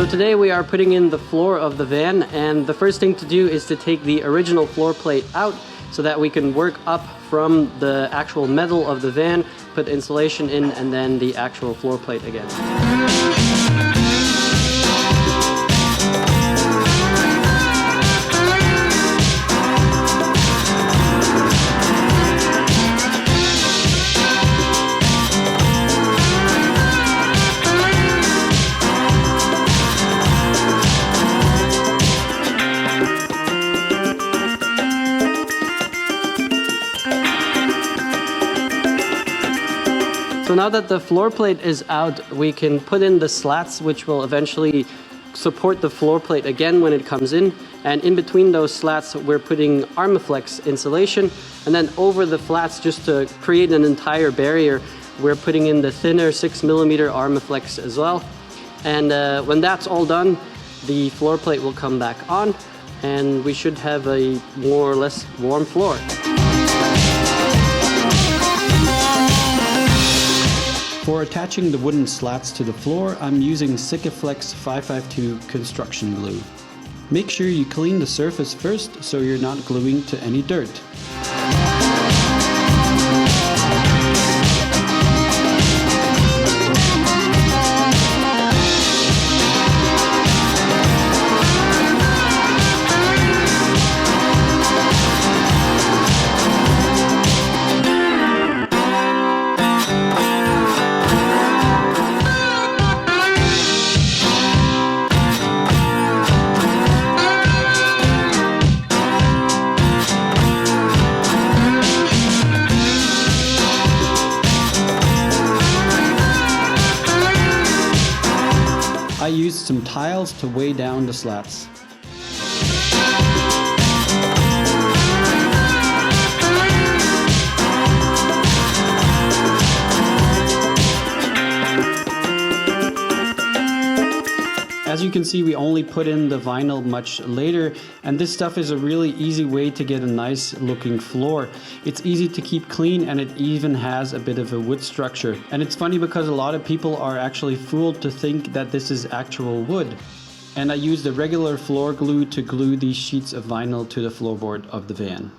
So today we are putting in the floor of the van, and the first thing to do is to take the original floor plate out so that we can work up from the actual metal of the van, put insulation in, and then the actual floor plate again. So now that the floor plate is out, we can put in the slats which will eventually support the floor plate again when it comes in. And in between those slats, we're putting Armaflex insulation. And then over the flats, just to create an entire barrier, we're putting in the thinner 6mm Armaflex as well. And when that's all done, the floor plate will come back on and we should have a more or less warm floor. For attaching the wooden slats to the floor, I'm using Sikaflex 552 construction glue. Make sure you clean the surface first so you're not gluing to any dirt. I used some tiles to weigh down the slats. As you can see, we only put in the vinyl much later, and this stuff is a really easy way to get a nice looking floor. It's easy to keep clean, and it even has a bit of a wood structure. And it's funny because a lot of people are actually fooled to think that this is actual wood. And I used a regular floor glue to glue these sheets of vinyl to the floorboard of the van.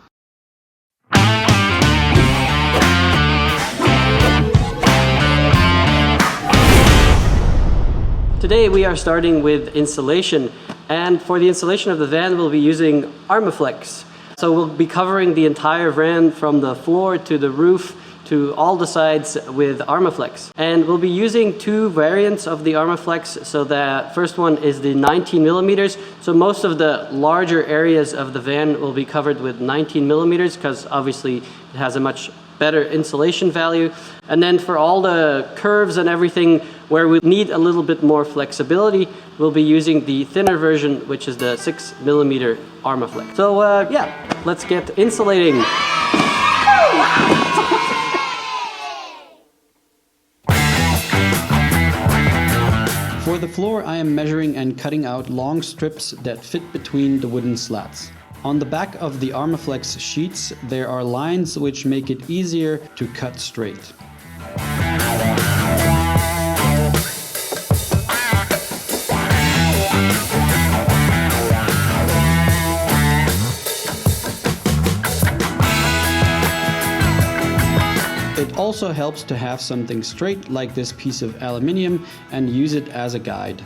Today we are starting with insulation, and for the insulation of the van we'll be using Armaflex. So we'll be covering the entire van from the floor to the roof to all the sides with Armaflex. And we'll be using two variants of the Armaflex. So the first one is the 19mm. So most of the larger areas of the van will be covered with 19mm because obviously it has a much better insulation value. And then for all the curves and everything where we need a little bit more flexibility, we'll be using the thinner version, which is the 6mm Armaflex. So yeah, let's get insulating. For the floor, I am measuring and cutting out long strips that fit between the wooden slats. On the back of the Armaflex sheets, there are lines which make it easier to cut straight. It also helps to have something straight like this piece of aluminium and use it as a guide.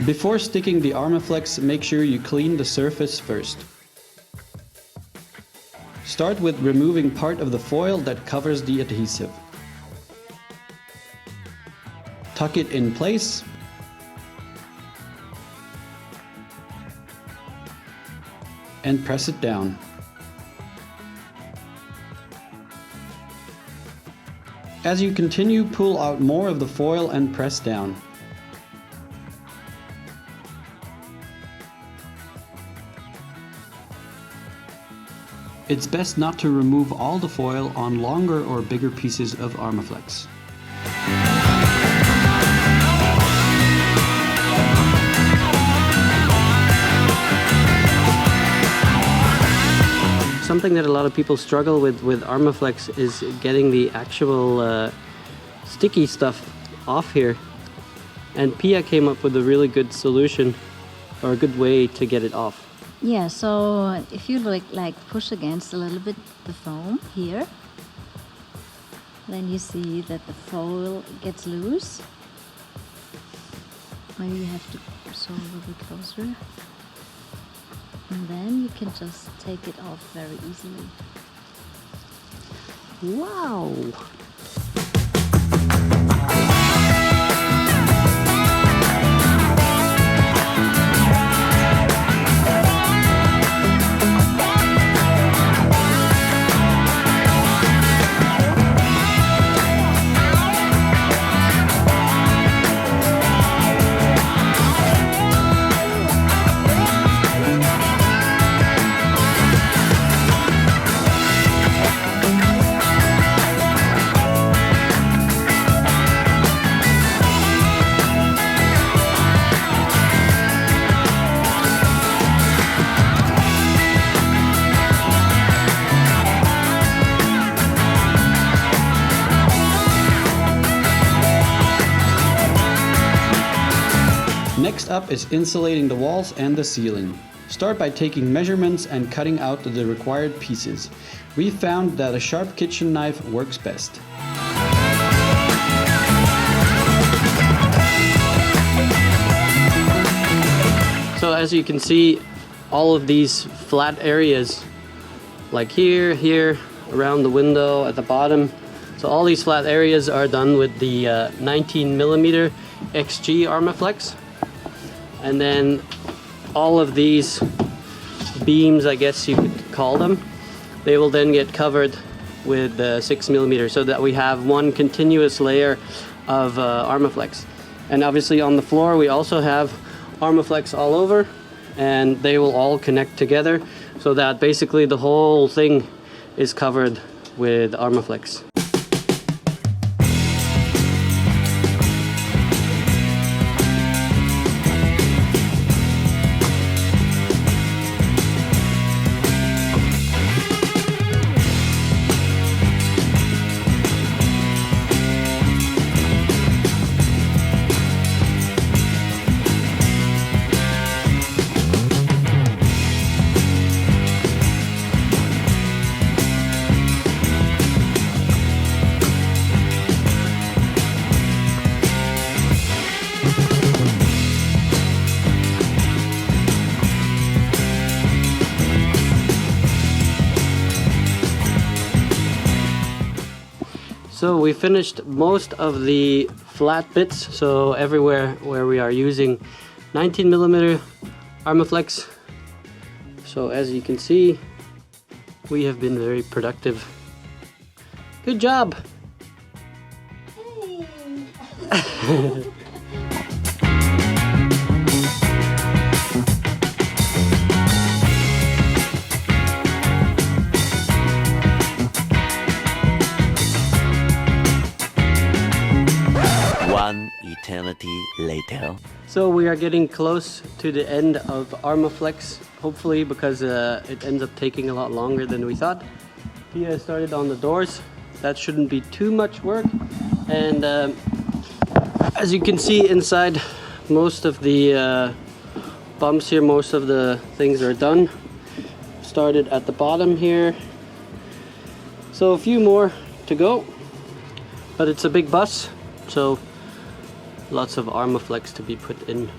Before sticking the Armaflex, make sure you clean the surface first. Start with removing part of the foil that covers the adhesive. Tuck it in place. And press it down. As you continue, pull out more of the foil and press down. It's best not to remove all the foil on longer or bigger pieces of Armaflex. Something that a lot of people struggle with Armaflex is getting the actual sticky stuff off here. And Pia came up with a really good solution, or a good way to get it off. Yeah, so if you like push against a little bit the foam here, then you see that the foil gets loose. Maybe you have to sew a little bit closer. And then you can just take it off very easily. Wow! Next up is insulating the walls and the ceiling. Start by taking measurements and cutting out the required pieces. We found that a sharp kitchen knife works best. So as you can see, all of these flat areas, like here, here, around the window, at the bottom. So all these flat areas are done with the 19mm XG Armaflex. And then all of these beams, I guess you could call them, they will then get covered with 6mm, so that we have one continuous layer of Armaflex. And obviously on the floor we also have Armaflex all over, and they will all connect together, so that basically the whole thing is covered with Armaflex. So we finished most of the flat bits, so everywhere where we are using 19mm Armaflex. So as you can see, we have been very productive. Good job! Hey. One eternity later. So we are getting close to the end of Armaflex, hopefully, because it ends up taking a lot longer than we thought. Pia started on the doors. That shouldn't be too much work. And as you can see inside, most of the bumps here, most of the things are done. Started at the bottom here. So a few more to go, but it's a big bus, so lots of Armaflex to be put in.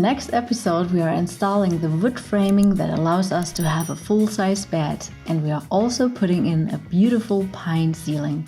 next episode, we are installing the wood framing that allows us to have a full-size bed, and we are also putting in a beautiful pine ceiling.